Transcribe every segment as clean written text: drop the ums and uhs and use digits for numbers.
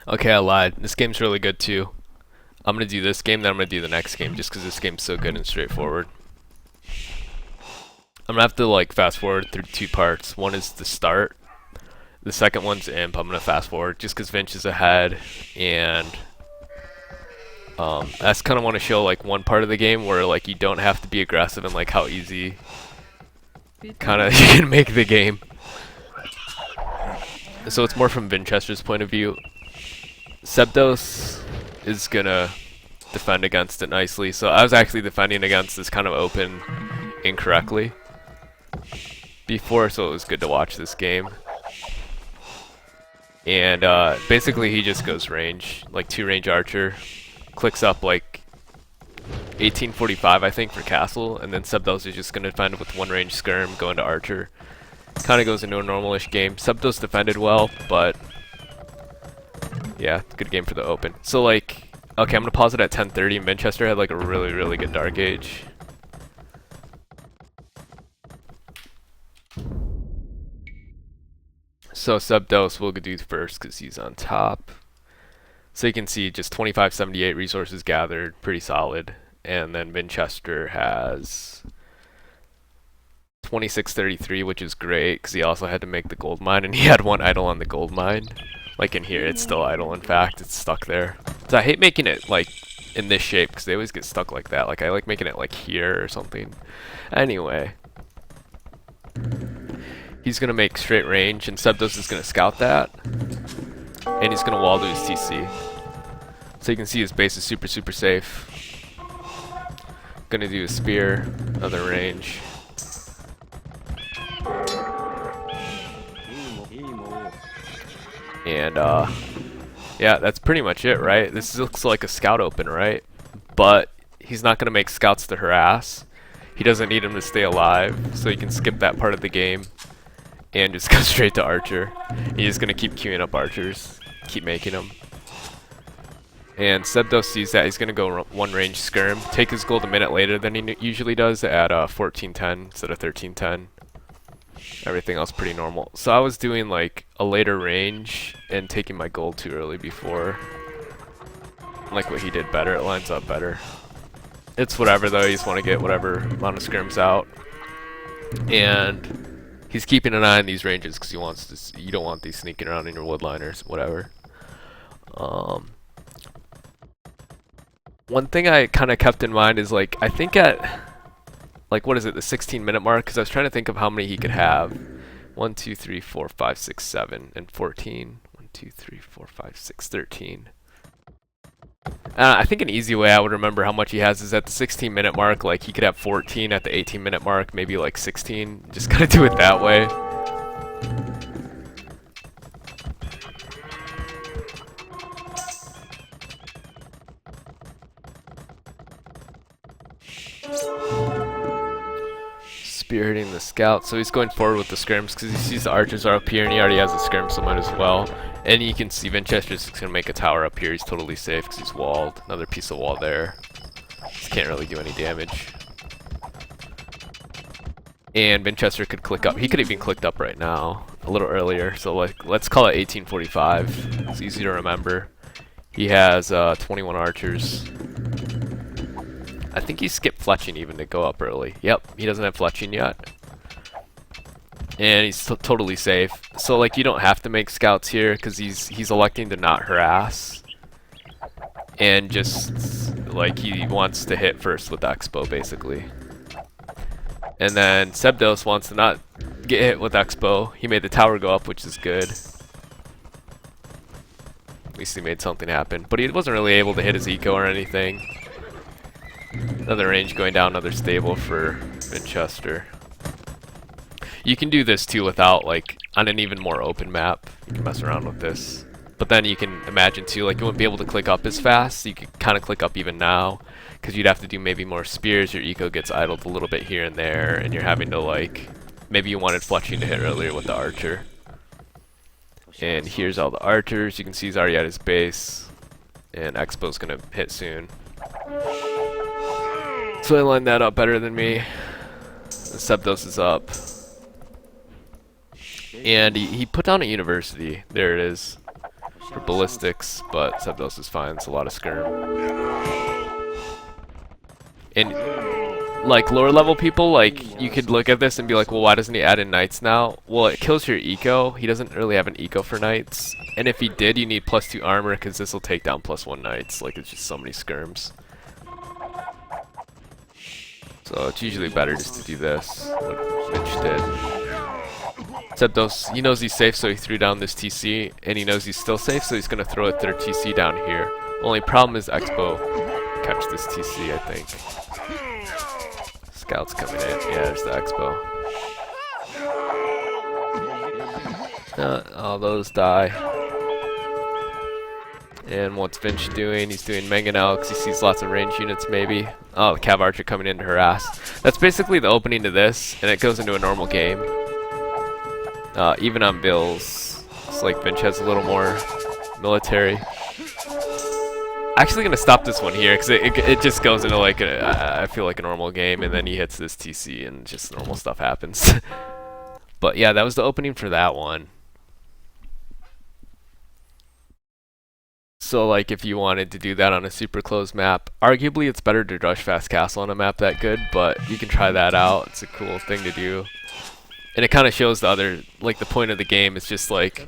Okay, I lied. This game's really good too. I'm gonna do this game, then I'm gonna do the next game, just because this game's so good and straightforward. I'm gonna have to like fast forward through two parts. One is the start. The second one's imp. I'm gonna fast forward just because Vinch is ahead, and I just kind of want to show like one part of the game where like you don't have to be aggressive and like how easy kind of you can make the game. So it's more from Vinchester's point of view. Cebdos is gonna defend against it nicely. So I was actually defending against this kind of open incorrectly before, so it was good to watch this game. And basically he just goes range, like 2 range archer, clicks up like 1845 I think for castle, and then Cebdos is just going to defend with 1 range skirm, go into archer. Kind of goes into a normalish game. Cebdos defended well, but yeah, good game for the open. So like, okay, I'm going to pause it at 10:30. Manchester had like a really good dark age. So Cebdos will do first because he's on top. So you can see just 2578 resources gathered, pretty solid. And then Winchester has 2633, which is great because he also had to make the gold mine, and he had 1 idle on the gold mine. Like in here, it's still idle. In fact, it's stuck there. So I hate making it like in this shape because they always get stuck like that. Like I like making it like here or something. Anyway, he's gonna make straight range, and Cebdos is gonna scout that, and he's gonna wall to his TC. So you can see his base is super safe. Gonna do a spear, other range. And yeah, that's pretty much it, right? This looks like a scout open, right? But he's not gonna make scouts to harass. He doesn't need him to stay alive, so he can skip that part of the game and just go straight to archer. He's gonna keep queuing up archers, keep making them. And Cebdos sees that. He's gonna go 1 range skirm, take his gold a minute later than he usually does at 1410 instead of 1310. Everything else pretty normal. So I was doing like a later range and taking my gold too early before. Like what he did better. It lines up better. It's whatever though. You just want to get whatever amount of skirms out. And he's keeping an eye on these ranges because he wants to. You don't want these sneaking around in your woodliners, whatever. One thing I kind of kept in mind is like I think at like what is it, the 16-minute mark? Because I was trying to think of how many he could have. 1, 2, 3, 4, 5, 6, 7, and 14. 1, 2, 3, 4, 5, 6, 13. I think an easy way I would remember how much he has is at the 16-minute mark. Like he could have 14 at the 18-minute mark, maybe like 16. Just gotta do it that way. Spearheading the scout, so he's going forward with the skirms because he sees the archers are up here and he already has a skirm, so might as well. And you can see Winchester's going to make a tower up here. He's totally safe because he's walled. Another piece of wall there. Just can't really do any damage. And Winchester could click up. He could have even clicked up right now, a little earlier. So like, let's call it 1845. It's easy to remember. He has 21 archers. I think he skipped fletching even to go up early. Yep, he doesn't have fletching yet. And he's totally safe. So like you don't have to make scouts here because he's electing to not harass. And just like he wants to hit first with xbow basically. And then Cebdos wants to not get hit with xbow. He made the tower go up, which is good. At least he made something happen. But he wasn't really able to hit his eco or anything. Another range going down, another stable for Winchester. You can do this too without, like, on an even more open map. You can mess around with this. But then you can imagine too, like, you wouldn't be able to click up as fast. So you could kind of click up even now. Because you'd have to do maybe more spears. Your eco gets idled a little bit here and there. And you're having to, like, maybe you wanted fletching to hit earlier with the archer. And here's all the archers. You can see he's already at his base. And xbow's going to hit soon. So they lined that up better than me. Cebdos is up. And he put down a university. There it is. for ballistics, but cebdos is fine. It's a lot of skirm. And like lower level people, like you could look at this and be like, well, why doesn't he add in knights now? Well, it kills your eco. He doesn't really have an eco for knights, and if he did, you need +2 armor because this will take down +1 knights. Like it's just so many skirms. So it's usually better just to do this. What Vinch did. Cebdos, he knows he's safe, so he threw down this TC, and he knows he's still safe, so he's gonna throw a third TC down here. Only problem is xbow catch this TC, I think. Scouts coming in. Yeah, there's the xbow. All those die. And what's Vinch doing? He's doing Mangonel because he sees lots of range units maybe. Oh, the Cav Archer coming in to harass. That's basically the opening to this, and it goes into a normal game. Even on Bills, it's like Vinch has a little more military. Actually gonna stop this one here because it just goes into like I feel like a normal game, and then he hits this TC and just normal stuff happens. But yeah, that was the opening for that one. So like if you wanted to do that on a super closed map, arguably it's better to rush fast castle on a map that good, but you can try that out. It's a cool thing to do. And it kind of shows the other, like the point of the game is just like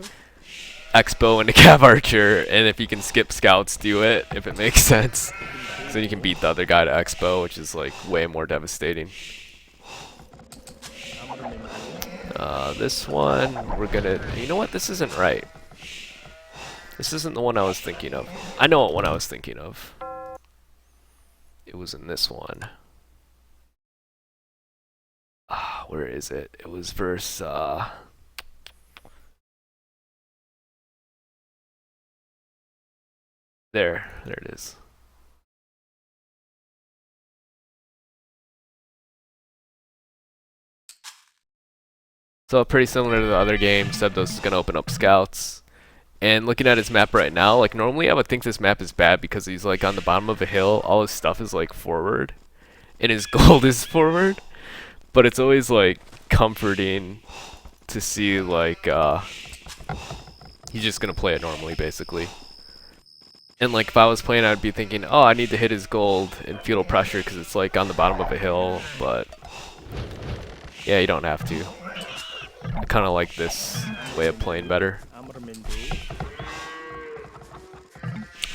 xbow and a Cav Archer, and if you can skip scouts, do it, if it makes sense. So then you can beat the other guy to xbow, which is like way more devastating. This one, we're gonna, you know what, this isn't right. This isn't the one I was thinking of. I know what one I was thinking of. It was in this one. Where is it? It was verse, there it is. So pretty similar to the other game, cebdos is gonna open up scouts. And looking at his map right now, like normally I would think this map is bad because he's like on the bottom of a hill, all his stuff is like forward, and his gold is forward. But it's always like comforting to see like he's just gonna play it normally basically. And like if I was playing, I'd be thinking, oh, I need to hit his gold in feudal pressure because it's like on the bottom of a hill. But yeah, you don't have to. I kind of like this way of playing better.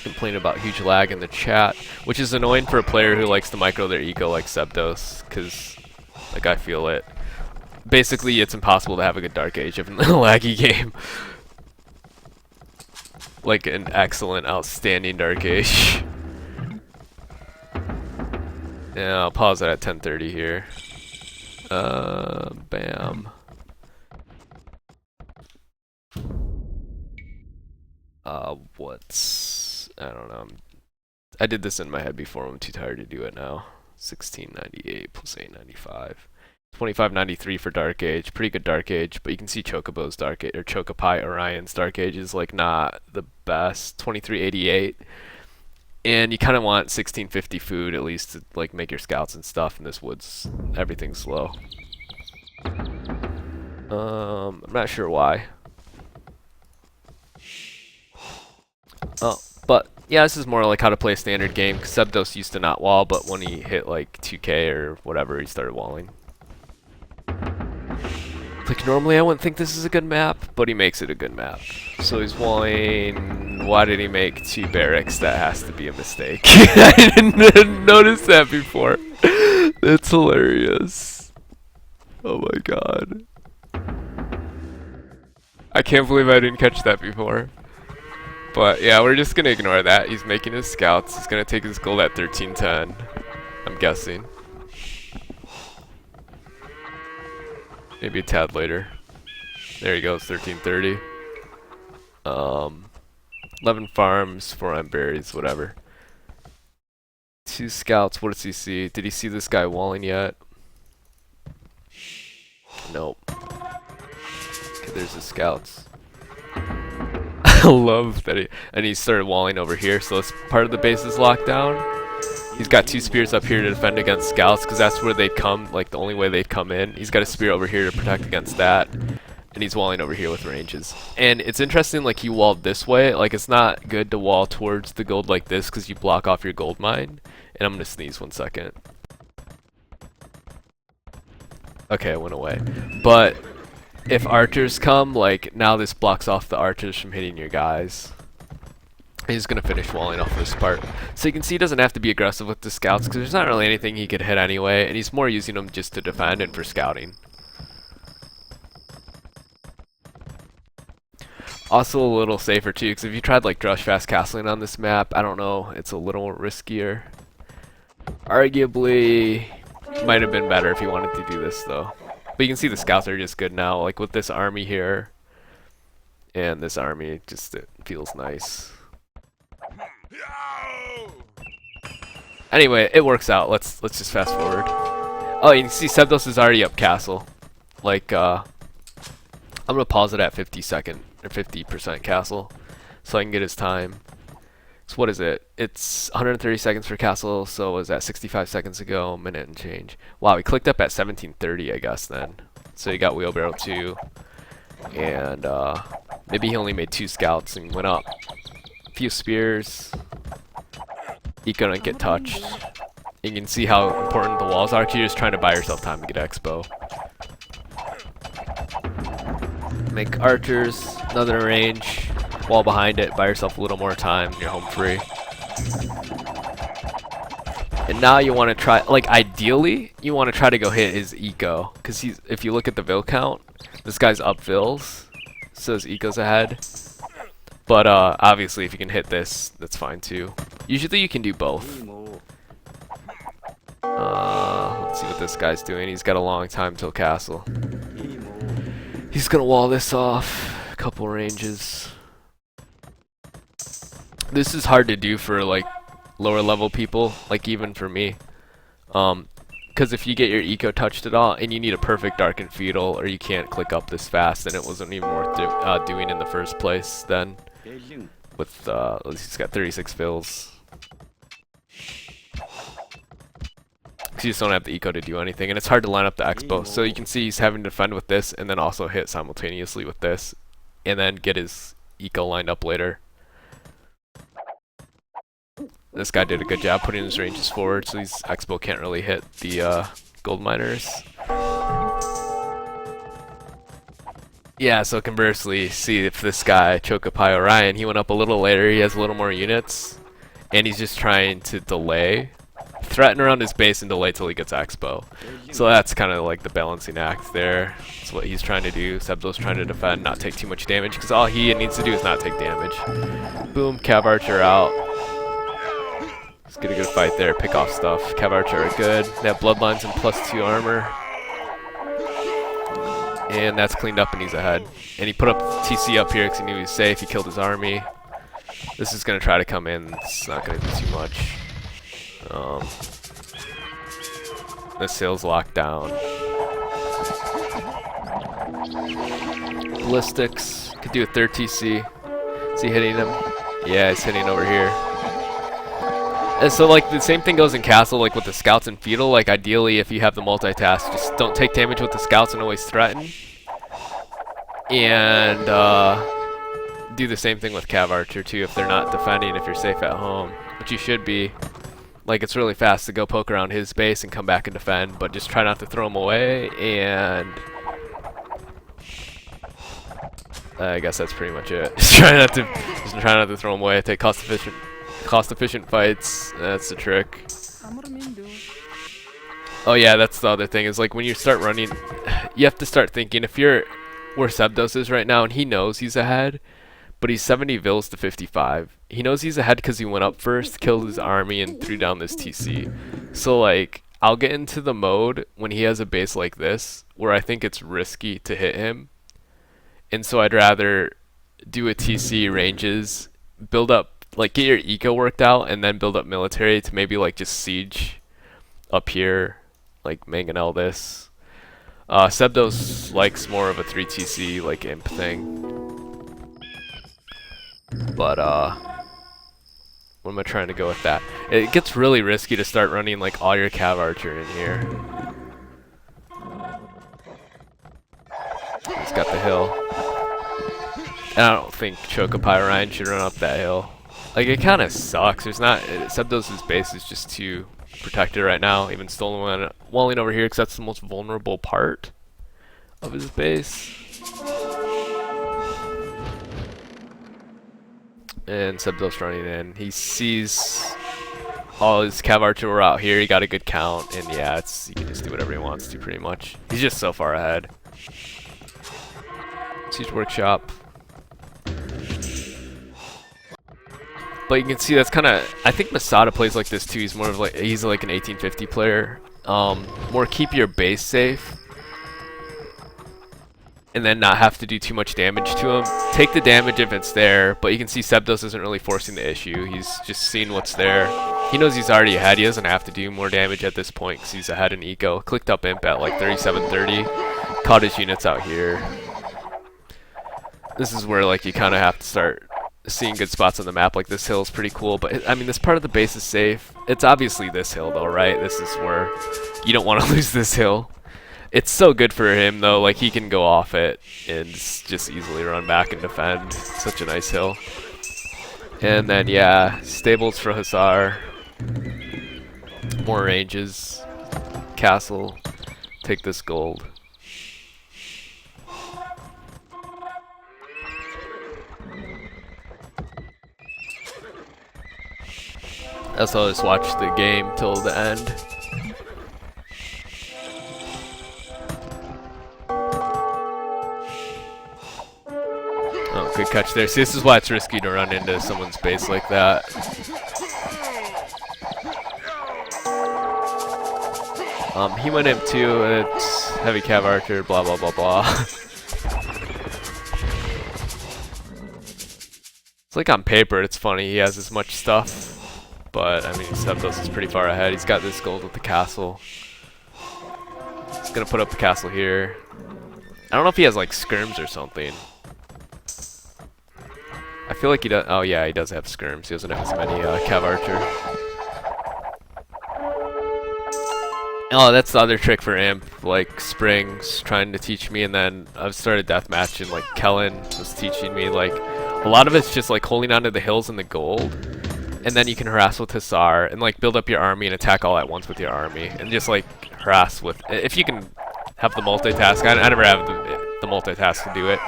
Complain about huge lag in the chat, which is annoying for a player who likes to micro their eco like cebdos, because like I feel it. Basically, it's impossible to have a good Dark Age in a laggy game. Like an excellent, outstanding Dark Age. Yeah, I'll pause it at 10:30 here. Bam. I don't know. I did this in my head before. I'm too tired to do it now. 1698 plus 895. 2593 for Dark Age. Pretty good Dark Age, but you can see Chocobo's Dark Age, or Chocopi Orion's Dark Age is like not the best. 2388. And you kind of want 1650 food at least to like make your scouts and stuff. In this woods, everything's slow. I'm not sure why. Oh, but yeah, this is more like how to play a standard game. Cause cebdos used to not wall, but when he hit like 2K or whatever, he started walling. Like normally I wouldn't think this is a good map, but he makes it a good map. So he's walling. Why did he make 2 barracks? That has to be a mistake. I didn't notice that before. That's hilarious. Oh my god. I can't believe I didn't catch that before. But yeah, we're just gonna ignore that. He's making his scouts. He's gonna take his gold at 1310. I'm guessing. Maybe a tad later. There he goes, 1330. 11 farms, 4 iron berries, whatever. 2 scouts. What does he see? Did he see this guy walling yet? Nope. Okay, there's the scouts. I love that he started walling over here, so this part of the base is locked down. He's got 2 spears up here to defend against scouts, because that's where they'd come, like the only way they'd come in. He's got a spear over here to protect against that. and he's walling over here with ranges. And it's interesting, like, he walled this way. Like, it's not good to wall towards the gold like this because you block off your gold mine. And I'm gonna sneeze 1 second. Okay, it went away. But if archers come, like, now this blocks off the archers from hitting your guys. He's gonna finish walling off this part. So you can see he doesn't have to be aggressive with the scouts because there's not really anything he could hit anyway, and he's more using them just to defend and for scouting. Also a little safer too, because if you tried like rush fast castling on this map, I don't know, it's a little riskier. Arguably, might have been better if you wanted to do this though. But you can see the scouts are just good now, like with this army here and this army, just it feels nice. Anyway, it works out. Let's just fast forward. Oh, you can see cebdos is already up castle. Like I'm gonna pause it at 50% castle, so I can get his time. So what is it? It's 130 seconds for castle. So was that 65 seconds ago? Minute and change. Wow, he clicked up at 1730, I guess then. So he got wheelbarrow 2, and maybe he only made 2 scouts and went up. A few spears. Eco don't get touched. You can see how important the walls are. You're just trying to buy yourself time to get expo. Make archers, another range, wall behind it, buy yourself a little more time, and you're home free. And now you want to try, like ideally, you want to try to go hit his eco, because he's, if you look at the vill count, this guy's up vills, so his eco's ahead. But obviously if you can hit this, that's fine too. Usually you can do both. Let's see what this guy's doing. He's got a long time till castle. He's gonna wall this off. A couple ranges. This is hard to do for like lower level people, like even for me. Because if you get your eco touched at all, and you need a perfect dark and feudal, or you can't click up this fast, then it wasn't even worth doing in the first place. Then, with he's got 36 fills. Because you just don't have the eco to do anything, and it's hard to line up the expo. So you can see he's having to defend with this, and then also hit simultaneously with this, and then get his eco lined up later. This guy did a good job putting his ranges forward, so these expo can't really hit the gold miners. Yeah, so conversely, see if this guy, Chocopai Orion, he went up a little later, he has a little more units, and he's just trying to delay, threaten around his base and delay till he gets expo. So that's kind of like the balancing act there. That's what he's trying to do. Cebdo's trying to defend, not take too much damage, because all he needs to do is not take damage. Boom, Cav Archer out. Let's get a good fight there, pick off stuff. Cav Archer are good. They have Bloodlines and +2 armor. And that's cleaned up and he's ahead. And he put up TC up here because he knew he was safe. He killed his army. This is going to try to come in. It's not going to do too much. This sail's locked down. Ballistics. Could do a third TC. Is he hitting him? Yeah, he's hitting over here. And so like the same thing goes in castle, like with the scouts and feudal. Like ideally if you have the multitask, just don't take damage with the scouts and always threaten. And do the same thing with Cav Archer too if they're not defending, if you're safe at home, which you should be. Like it's really fast to go poke around his base and come back and defend, but just try not to throw him away. And I guess that's pretty much it. Just try not to throw him away. Take cost efficient fights. That's the trick. Oh yeah, that's the other thing, is like when you start running, you have to start thinking, if you're where Cebdos is right now and he knows he's ahead, but he's 70 vills to 55. He knows he's ahead because he went up first, killed his army, and threw down this TC. So like, I'll get into the mode when he has a base like this, where I think it's risky to hit him. And so I'd rather do a TC ranges, build up, like get your eco worked out, and then build up military to maybe like just siege up here, like mangonel this. Cebdos likes more of a 3 TC like imp thing. But what am I trying to go with that? It gets really risky to start running like all your Cav Archer in here. This got the hill. And I don't think Chocopi Ryan should run up that hill. Like, it kind of sucks. There's not... Cebdos' base is just too protected right now. Even Stolen Walling over here, because that's the most vulnerable part of his base. And Cebdos running in. He sees all his Cav Archer were out here. He got a good count. And yeah, he can just do whatever he wants to, pretty much. He's just so far ahead. Siege Workshop. But you can see that's kind of... I think Masada plays like this too. He's more of like... He's like an 1850 player. More keep your base safe. And then not have to do too much damage to him. Take the damage if it's there. But you can see Cebdos isn't really forcing the issue. He's just seeing what's there. He knows he's already ahead. He doesn't have to do more damage at this point because he's ahead in eco. Clicked up imp at like 3730. Caught his units out here. This is where like you kind of have to start seeing good spots on the map. Like this hill is pretty cool, but I mean this part of the base is safe. It's obviously this hill though, right? This is where you don't want to lose this hill. It's so good for him though, like he can go off it and just easily run back and defend. It's such a nice hill. And then yeah, stables for Hussar. More ranges. Castle. Take this gold. That's why I just watch the game till the end. Oh, good catch there. See, this is why it's risky to run into someone's base like that. He went in too. It's heavy cav archer. Blah blah blah blah. It's like on paper, it's funny. He has as much stuff. But, I mean, Cebdos is pretty far ahead. He's got this gold with the castle. He's gonna put up the castle here. I don't know if he has, like, skirms or something. I feel like he does... Oh, yeah, he does have skirms. He doesn't have as many Cav Archer. Oh, that's the other trick for Imp. Like, Spring's trying to teach me, and then I've started deathmatch, and, like, Kellen was teaching me, like... A lot of it's just, like, holding onto the hills and the gold. And then you can harass with Hussar and like build up your army and attack all at once with your army and just like harass with, if you can have the multitask. I never have the multitask to do it,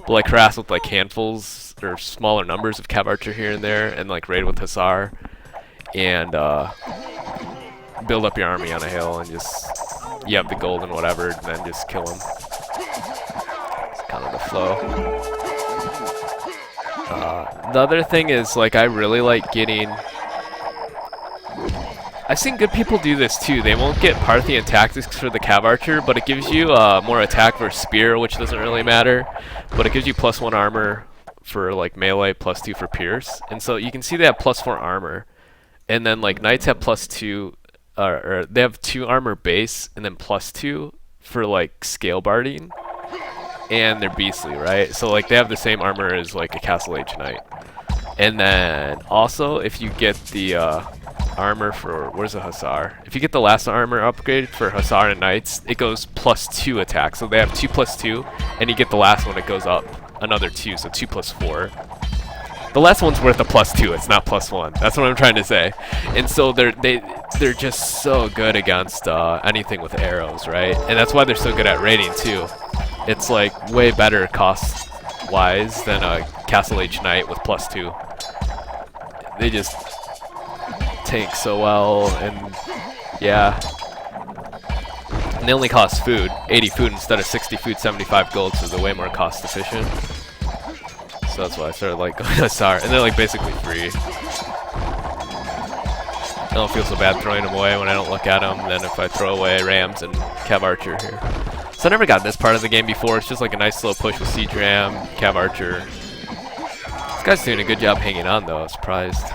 but like harass with like handfuls or smaller numbers of Cav Archer here and there and like raid with Hussar and build up your army on a hill and just, you have the gold and whatever and then just kill them. It's kind of the flow. The other thing is, like, I really like getting... I've seen good people do this too. They won't get Parthian tactics for the Cav Archer, but it gives you more attack versus spear, which doesn't really matter. But it gives you +1 armor for, like, melee, +2 for pierce. And so you can see they have +4 armor. And then, like, knights have +2, or they have 2 armor base, and then +2 for, like, scale barding. And they're beastly, right? So like they have the same armor as like a Castle Age Knight. And then also if you get the armor for, where's the Hussar? If you get the last armor upgrade for Hussar and Knights, it goes +2 attack. So they have 2 +2, and you get the last one, it goes up another 2, so 2 +4. The last one's worth a +2, it's not +1. That's what I'm trying to say. And so they're just so good against anything with arrows, right? And that's why they're so good at raiding too. It's like way better cost-wise than a Castle Age Knight with +2. They just tank so well, and yeah. And they only cost food, 80 food instead of 60 food, 75 gold, so they're way more cost efficient. So that's why I started like going to Hussar, and they're like basically free. I don't feel so bad throwing them away when I don't look at them than if I throw away Rams and Cav Archer here. So I never got this part of the game before. It's just like a nice slow push with Siege Ram, Cav Archer. This guy's doing a good job hanging on though, I'm surprised.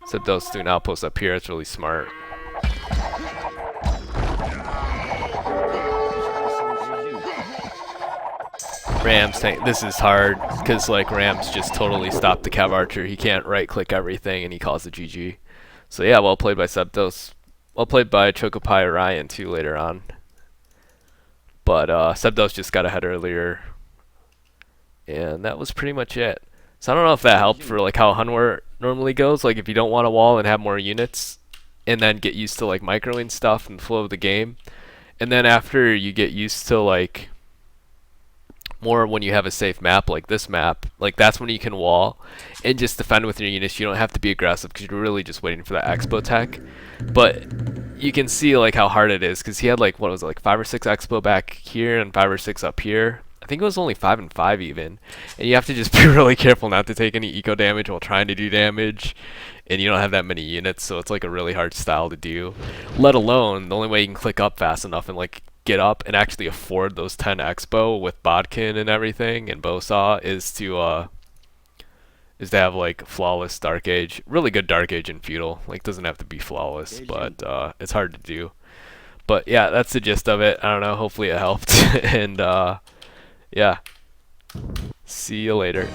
Cebdos doing outposts up here, it's really smart. Rams tank, this is hard, because like Rams just totally stopped the Cav Archer. He can't right click everything and he calls it GG. So yeah, well played by Cebdos. Well played by Chocopi Ryan too later on. But cebdos just got ahead earlier, and that was pretty much it. So I don't know if that helped for like how Hunwar normally goes. Like if you don't want a wall and have more units, and then get used to like microing stuff and the flow of the game, and then after you get used to like more when you have a safe map like this map, like that's when you can wall and just defend with your units. You don't have to be aggressive because you're really just waiting for that expo tech. But you can see like how hard it is because he had like what was it, like 5 or 6 expo back here and 5 or 6 up here. I think it was only 5 and 5 even, and you have to just be really careful not to take any eco damage while trying to do damage. And you don't have that many units, so it's like a really hard style to do. Let alone the only way you can click up fast enough and like get up and actually afford those 10 expo with bodkin and everything and bowsaw is to have like flawless dark age, really good dark age in feudal. Like doesn't have to be flawless, but it's hard to do. But yeah, that's the gist of it. I don't know. Hopefully it helped, and yeah, see you later.